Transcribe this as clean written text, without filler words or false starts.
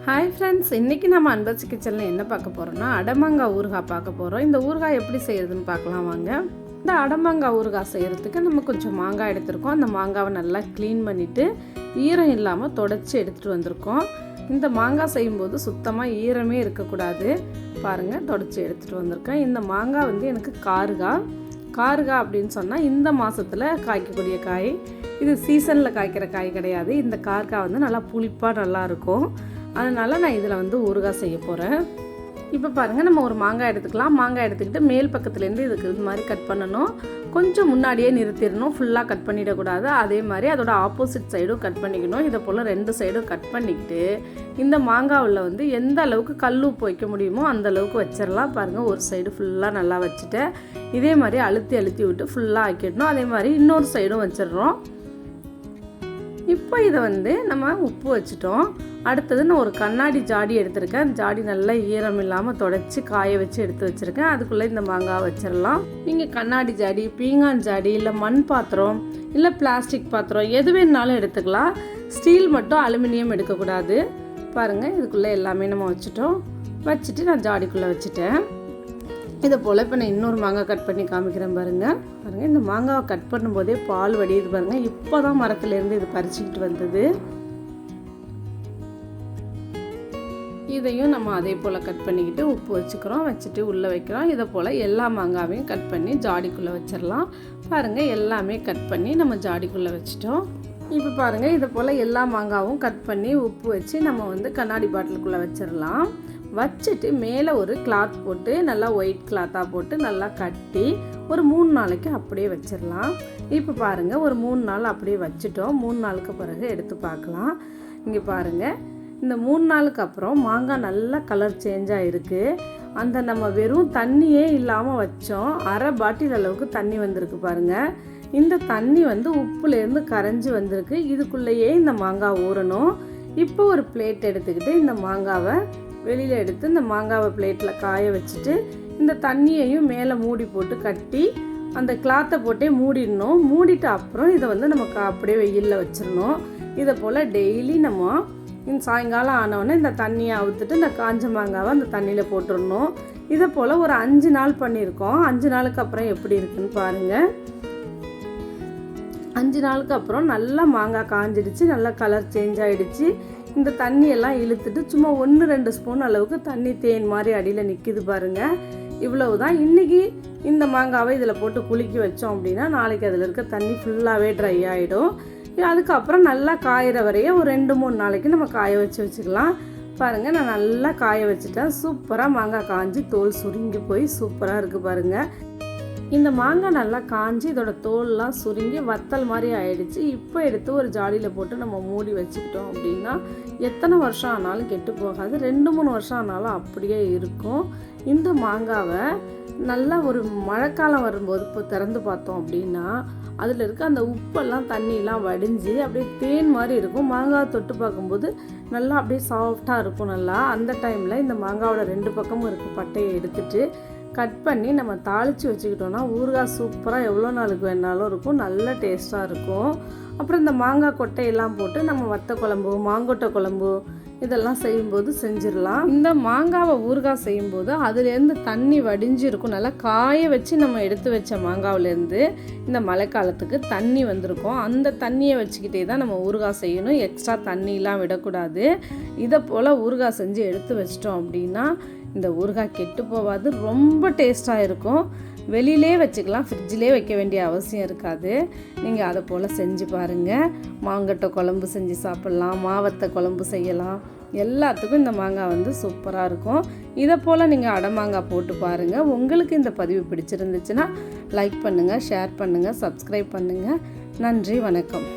Hi friends, இன்றைக்கி நம்ம அன்பரசி கிச்சனில் என்ன பார்க்க போகிறோம்னா அடமாங்காய் ஊறுகாய் பார்க்க போகிறோம். இந்த ஊறுகாய் எப்படி செய்கிறதுன்னு பார்க்கலாம் வாங்க. இந்த அடமாங்காய் ஊறுகாய் செய்கிறதுக்கு நம்ம கொஞ்சம் மாங்காய் எடுத்துருக்கோம். அந்த மாங்காவை நல்லா க்ளீன் பண்ணிவிட்டு ஈரம் இல்லாமல் தொடச்சி எடுத்துகிட்டு வந்திருக்கோம். இந்த மாங்காய் செய்யும்போது சுத்தமாக ஈரமே இருக்கக்கூடாது. பாருங்கள், தொடச்சி எடுத்துகிட்டு வந்திருக்கேன். இந்த மாங்காய் வந்து எனக்கு காருகாய் அப்படின்னு சொன்னால் இந்த மாதத்தில் காய்க்கக்கூடிய காய். இது சீசனில் காய்க்கிற காய் கிடையாது. இந்த கார்காய் வந்து நல்லா புளிப்பாக நல்லாயிருக்கும். அதனால் நான் இதில் வந்து ஊறுகாய் செய்ய போகிறேன். இப்போ பாருங்கள், நம்ம ஒரு மாங்காய் எடுத்துக்கலாம். மாங்காய் எடுத்துக்கிட்டு மேல் பக்கத்துலேருந்து இதுக்கு இது மாதிரி கட் பண்ணணும். கொஞ்சம் முன்னாடியே நிறுத்திடணும், ஃபுல்லாக கட் பண்ணிடக்கூடாது. அதே மாதிரி அதோட ஆப்போசிட் சைடும் கட் பண்ணிக்கணும். இதை போல் 2 சைடும் கட் பண்ணிக்கிட்டு இந்த மாங்காவில் வந்து எந்த அளவுக்கு கல் உப்பு வைக்க முடியுமோ அந்த அளவுக்கு வச்சிடலாம். பாருங்கள், ஒரு சைடு ஃபுல்லாக நல்லா வச்சுட்டேன். இதே மாதிரி அழுத்தி விட்டு ஃபுல்லாக ஆக்கிடணும். அதே மாதிரி இன்னொரு சைடும் வச்சிடுறோம். இப்போ இதை வந்து நம்ம உப்பு வச்சுட்டோம். அடுத்தது நான் ஒரு கண்ணாடி ஜாடி எடுத்திருக்கேன். அந்த ஜாடி நல்லா ஈரம் இல்லாமல் தொடச்சி காய வச்சு எடுத்து வச்சுருக்கேன். அதுக்குள்ளே இந்த மாங்காய் வச்சிடலாம். நீங்கள் கண்ணாடி ஜாடி, பீங்கான் ஜாடி, இல்லை மண் பாத்திரம், இல்லை பிளாஸ்டிக் பாத்திரம் எது வேணுனாலும் எடுத்துக்கலாம். ஸ்டீல் மட்டும் அலுமினியம் எடுக்கக்கூடாது. பாருங்கள், இதுக்குள்ளே எல்லாமே நம்ம வச்சுட்டு நான் ஜாடிக்குள்ளே வச்சுட்டேன். இதை போல் இப்போ நான் இன்னொரு மாங்காய் கட் பண்ணி காமிக்கிறேன். பாருங்கள், இந்த மாங்காவை கட் பண்ணும்போதே பால் வடியுது பாருங்கள். இப்போ தான் மரத்துலேருந்து இது பறிச்சுக்கிட்டு வந்தது. இதையும் நம்ம அதே போல் கட் பண்ணிக்கிட்டு உப்பு வச்சுட்டு உள்ளே வைக்கிறோம். இதை போல் எல்லா மாங்காவையும் கட் பண்ணி ஜாடிக்குள்ளே வச்சிடலாம். பாருங்கள், எல்லாமே கட் பண்ணி நம்ம ஜாடிக்குள்ளே வச்சிட்டோம். இப்போ பாருங்கள், இதை போல் எல்லா மாங்காவும் கட் பண்ணி உப்பு வச்சு நம்ம வந்து கண்ணாடி பாட்டிலுக்குள்ளே வச்சிடலாம். வச்சுட்டு மேலே ஒரு கிளாத் போட்டு நல்லா ஒயிட் கிளாத்தாக போட்டு நல்லா கட்டி ஒரு 3 நாளைக்கு அப்படியே வச்சிடலாம். இப்போ பாருங்கள், ஒரு 3 நாள் அப்படியே வச்சுட்டோம். 3 நாளுக்கு பிறகு எடுத்து பார்க்கலாம். இங்கே பாருங்கள், இந்த 3 நாளுக்கு அப்புறம் மாங்காய் நல்லா கலர் சேஞ்ச் ஆகிருக்கு. அந்த நம்ம வெறும் தண்ணியே இல்லாமல் வச்சோம், அரை பாட்டில் அளவுக்கு தண்ணி வந்திருக்கு பாருங்கள். இந்த தண்ணி வந்து உப்புலேருந்து கரைஞ்சி வந்திருக்கு. இதுக்குள்ளேயே இந்த மாங்காய் ஊறணும். இப்போ ஒரு பிளேட் எடுத்துக்கிட்டு இந்த மாங்காவை வெளியில் எடுத்து இந்த மாங்காவை பிளேட்டில் காய வச்சுட்டு இந்த தண்ணியையும் மேலே மூடி போட்டு கட்டி அந்த கிளாத்தை போட்டே மூடிடணும். மூடிட்டு அப்புறம் இதை வந்து நமக்கு அப்படியே வெயிலில் வச்சிடணும். இதை போல் டெய்லி நம்ம இந்த சாயங்காலம் ஆனவுடனே இந்த தண்ணியை அவுத்துட்டு இந்த காஞ்ச மாங்காவை அந்த தண்ணியில் போட்டுடணும். இதை போல் ஒரு 5 நாள் பண்ணியிருக்கோம். 5 நாளுக்கு அப்புறம் எப்படி இருக்குன்னு பாருங்கள். 5 நாளுக்கு அப்புறம் நல்லா மாங்காய் காஞ்சிடுச்சு, நல்லா கலர் சேஞ்ச் ஆகிடுச்சு. இந்த தண்ணியெல்லாம் இழுத்துட்டு சும்மா 1-2 ஸ்பூன் அளவுக்கு தண்ணி தேன் மாதிரி அடியில் நிற்கிது பாருங்கள். இவ்வளவு தான். இன்றைக்கி இந்த மாங்காவை இதில் போட்டு குலுக்கி வச்சோம் அப்படின்னா நாளைக்கு அதில் இருக்க தண்ணி ஃபுல்லாகவே ட்ரை ஆகிடும். அதுக்கப்புறம் நல்லா காயிற வரைய ஒரு 2-3 நாளைக்கு நம்ம காய வச்சுக்கலாம். பாருங்கள், நான் நல்லா காய வச்சுட்டேன். சூப்பராக மாங்காய் காஞ்சி தோல் சுருங்கி போய் சூப்பராக இருக்குது பாருங்கள். இந்த மாங்காய் நல்லா காஞ்சி இதோட தோல்லாம் சுருங்கி வத்தல் மாதிரி ஆயிடுச்சு. இப்போ எடுத்து ஒரு ஜாடியில் போட்டு நம்ம மூடி வச்சுக்கிட்டோம் அப்படின்னா எத்தனை வருஷம் ஆனாலும் கெட்டு போகாது. 2-3 வருஷம் ஆனாலும் அப்படியே இருக்கும். இந்த மாங்காவை நல்லா ஒரு மழைக்காலம் வரும்போது இப்போ திறந்து பார்த்தோம் அப்படின்னா அதில் இருக்க அந்த உப்பெல்லாம் தண்ணியெலாம் வடிஞ்சு அப்படியே தேன் மாதிரி இருக்கும். மாங்காய் தொட்டு பார்க்கும்போது நல்லா அப்படியே சாஃப்டாக இருக்கும். நல்லா அந்த டைமில் இந்த மாங்காவோட 2 பக்கமும் இருக்க பட்டையை எடுத்துட்டு கட் பண்ணி நம்ம தாளித்து வச்சுக்கிட்டோன்னா ஊறுகாய் சூப்பராக எவ்வளோ நாளுக்கு வேணாலும் இருக்கும். நல்ல டேஸ்ட்டாக இருக்கும். அப்புறம் இந்த மாங்காய் கொட்டையெல்லாம் போட்டு நம்ம வத்த குழம்பு, மாங்கொட்டை குழம்பு இதெல்லாம் செய்யும்போது செஞ்சிடலாம். இந்த மாங்காவை ஊறுகாய் செய்யும்போது அதுலேருந்து தண்ணி வடிஞ்சு இருக்கும். நல்லா காய வச்சு நம்ம எடுத்து வச்ச மாங்காவிலேருந்து இந்த மழைக்காலத்துக்கு தண்ணி வந்திருக்கும். அந்த தண்ணியை வச்சுக்கிட்டே தான் நம்ம ஊறுகாய் செய்யணும். எக்ஸ்ட்ரா தண்ணியெலாம் விடக்கூடாது. இதை போல் ஊறுகாய் செஞ்சு எடுத்து வச்சிட்டோம் அப்படின்னா இந்த ஊறுகாய் கெட்டு போகாது, ரொம்ப டேஸ்ட்டாக இருக்கும். வெளியிலே வச்சுக்கலாம், ஃப்ரிட்ஜிலே வைக்க வேண்டிய அவசியம் இருக்காது. நீங்கள் அதை போல் செஞ்சு பாருங்கள். மாங்கொட்டை குழம்பு செஞ்சு சாப்பிட்லாம், மாவத்தை குழம்பு செய்யலாம். எல்லாத்துக்கும் இந்த மாங்காய் வந்து சூப்பராக இருக்கும். இதை போல் நீங்கள் அடமாங்காய் போட்டு பாருங்கள். உங்களுக்கு இந்த பதிவு பிடிச்சிருந்துச்சுன்னா லைக் பண்ணுங்கள், ஷேர் பண்ணுங்கள், சப்ஸ்கிரைப் பண்ணுங்கள். நன்றி, வணக்கம்.